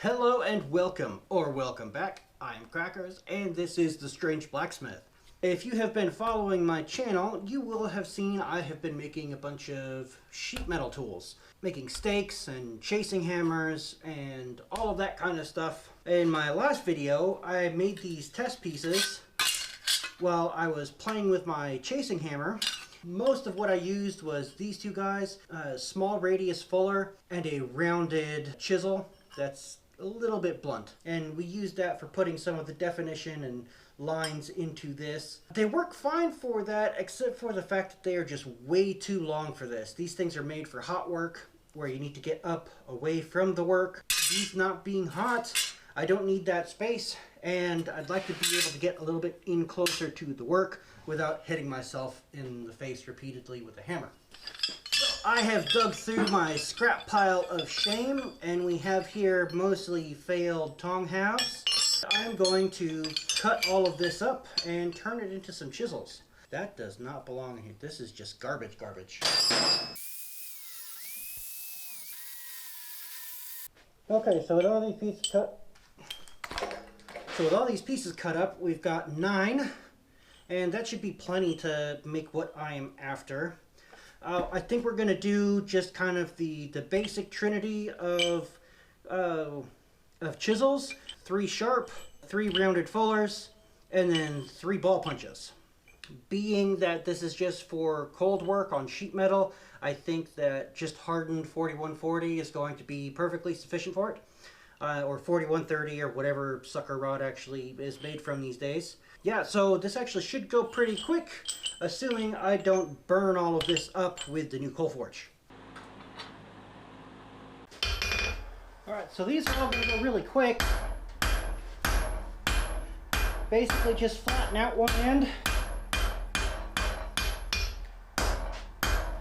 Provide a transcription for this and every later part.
Hello and welcome, or welcome back. I'm Crackers, and this is The Strange Blacksmith. If you have been following my channel, you will have seen I have been making a bunch of sheet metal tools. Making stakes and chasing hammers and all of that kind of stuff. In my last video, I made these test pieces while I was playing with my chasing hammer. Most of what I used was these two guys, a small radius fuller and a rounded chisel that's a little bit blunt. And we used that for putting some of the definition and lines into this. They work fine for that, except for the fact that they are just way too long for this. These things are made for hot work, where you need to get up away from the work. These not being hot, I don't need that space, and I'd like to be able to get a little bit in closer to the work without hitting myself in the face repeatedly with a hammer. So I have dug through my scrap pile of shame, and we have here mostly failed tong halves. I'm going to cut all of this up and turn it into some chisels. That does not belong in here. This is just garbage. Okay, so with all these pieces cut up, we've got 9, and that should be plenty to make what I am after. I think we're going to do just kind of the basic trinity of chisels: 3 sharp, 3 rounded fullers, and then 3 ball punches. Being that this is just for cold work on sheet metal, I think that just hardened 4140 is going to be perfectly sufficient for it. Or 4130 or whatever sucker rod actually is made from these days. Yeah, so this actually should go pretty quick, assuming I don't burn all of this up with the new coal forge. Alright, so these are all going to go really quick. Basically just flatten out one end.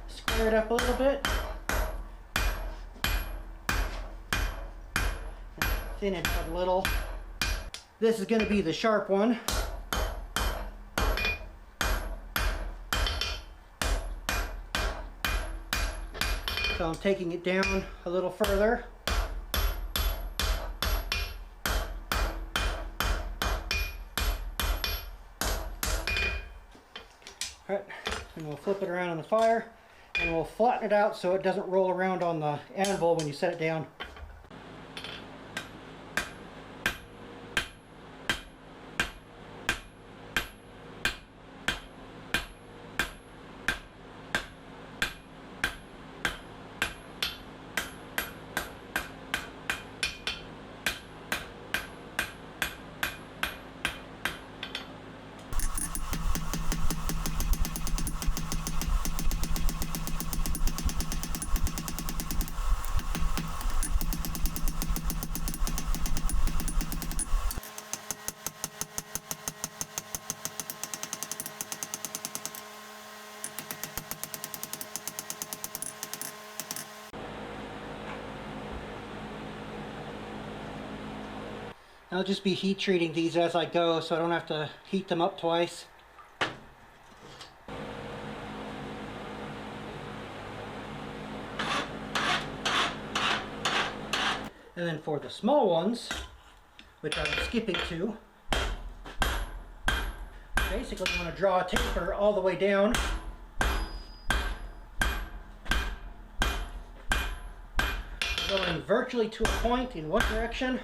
Square it up a little bit. Thin it out a little. This is going to be the sharp one. So I'm taking it down a little further. Alright, and we'll flip it around on the fire, and we'll flatten it out so it doesn't roll around on the anvil when you set it down. I'll just be heat treating these as I go, so I don't have to heat them up twice. And then for the small ones, which I'm skipping to, basically I'm going to draw a taper all the way down. Going virtually to a point in one direction.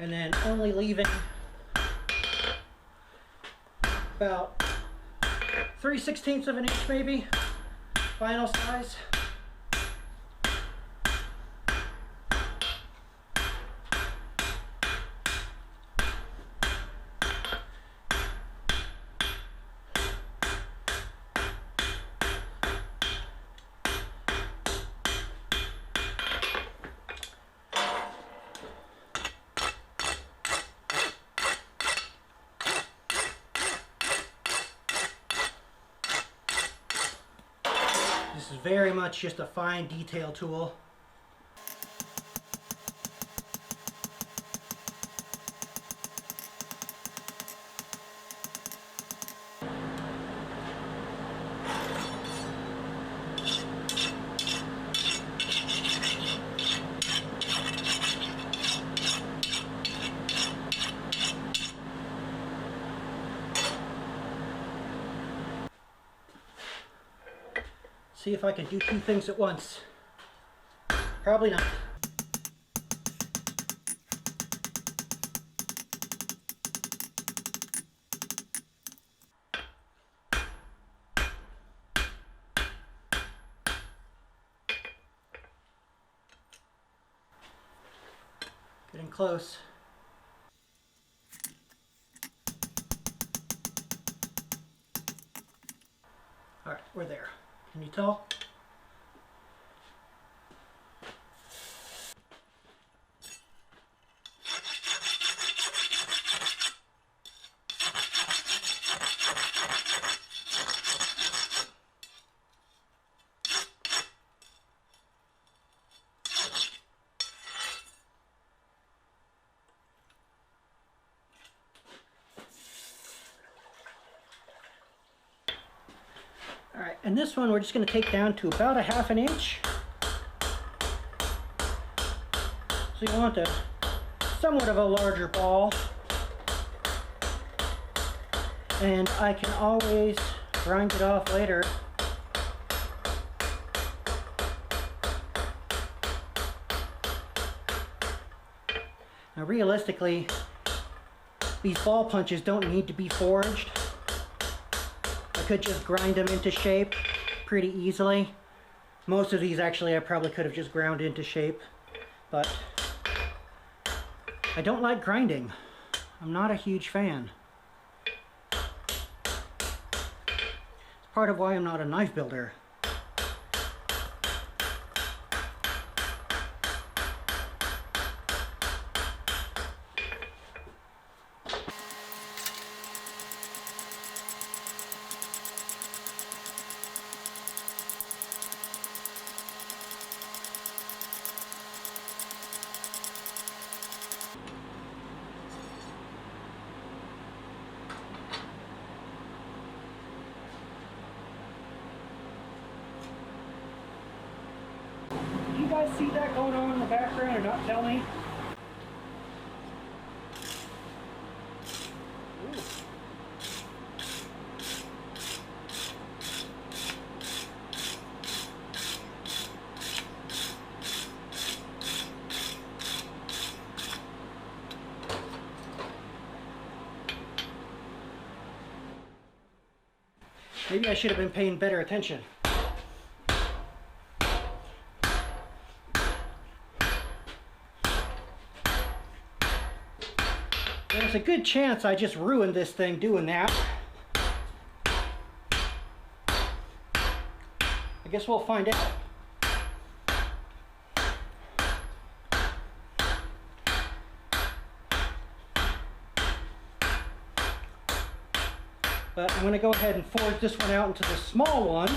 And then only leaving about 3/16 of an inch maybe, final size. This is very much just a fine detail tool. See if I can do two things at once. Probably not. Getting close. All right, we're there. Can you tell? All right, and this one we're just going to take down to about a ½ inch. So you want somewhat of a larger ball. And I can always grind it off later. Now realistically, these ball punches don't need to be forged. I could just grind them into shape pretty easily. Most of these actually I probably could have just ground into shape, but I don't like grinding. I'm not a huge fan. It's part of why I'm not a knife builder. Do you guys see that going on in the background or not tell me? Ooh. Maybe I should have been paying better attention. There's a good chance I just ruined this thing doing that. I guess we'll find out. But I'm going to go ahead and forge this one out into the small one.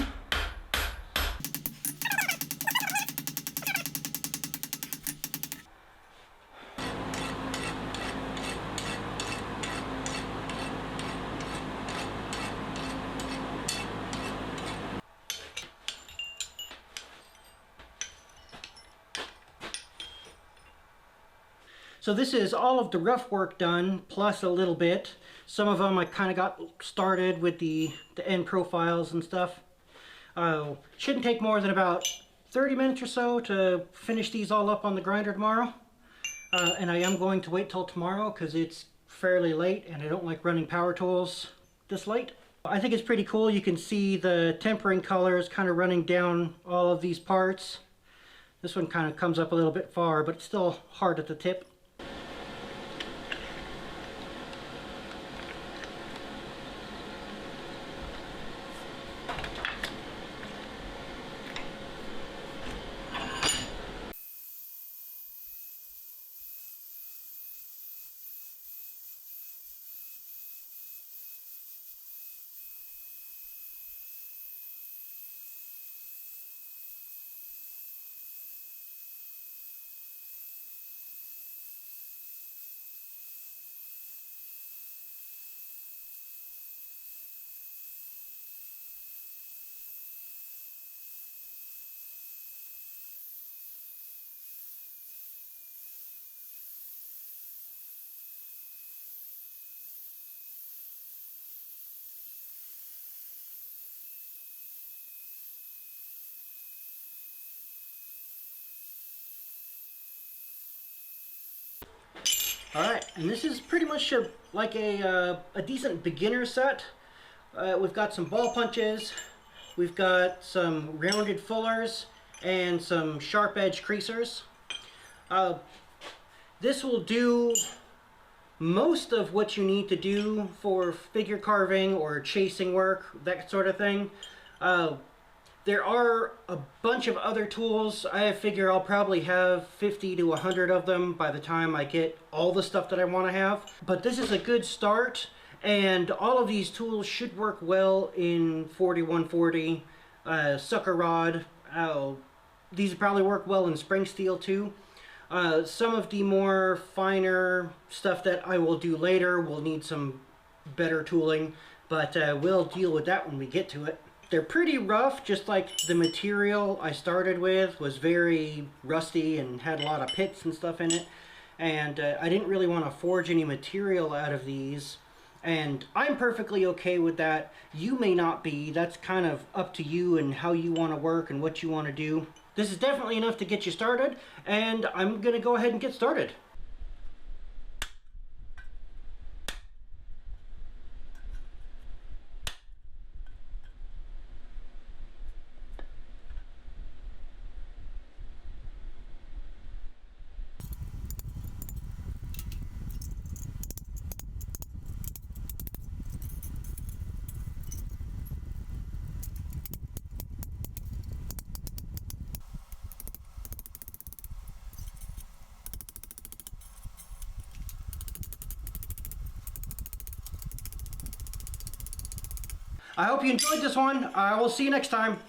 So this is all of the rough work done, plus a little bit. Some of them I kind of got started with the end profiles and stuff. Shouldn't take more than about 30 minutes or so to finish these all up on the grinder tomorrow. And I am going to wait till tomorrow because it's fairly late and I don't like running power tools this late. I think it's pretty cool. You can see the tempering colors kind of running down all of these parts. This one kind of comes up a little bit far, but it's still hard at the tip. Alright, and this is pretty much like a decent beginner set. We've got some ball punches, we've got some rounded fullers, and some sharp edge creasers. This will do most of what you need to do for figure carving or chasing work, that sort of thing. There are a bunch of other tools. I figure I'll probably have 50 to 100 of them by the time I get all the stuff that I want to have. But this is a good start, and all of these tools should work well in 4140, sucker rod. These probably work well in spring steel too. Some of the more finer stuff that I will do later will need some better tooling, but we'll deal with that when we get to it. They're pretty rough, just like the material I started with was very rusty and had a lot of pits and stuff in it. And I didn't really want to forge any material out of these. And I'm perfectly okay with that. You may not be. That's kind of up to you and how you want to work and what you want to do. This is definitely enough to get you started, and I'm going to go ahead and get started. I hope you enjoyed this one. I will see you next time.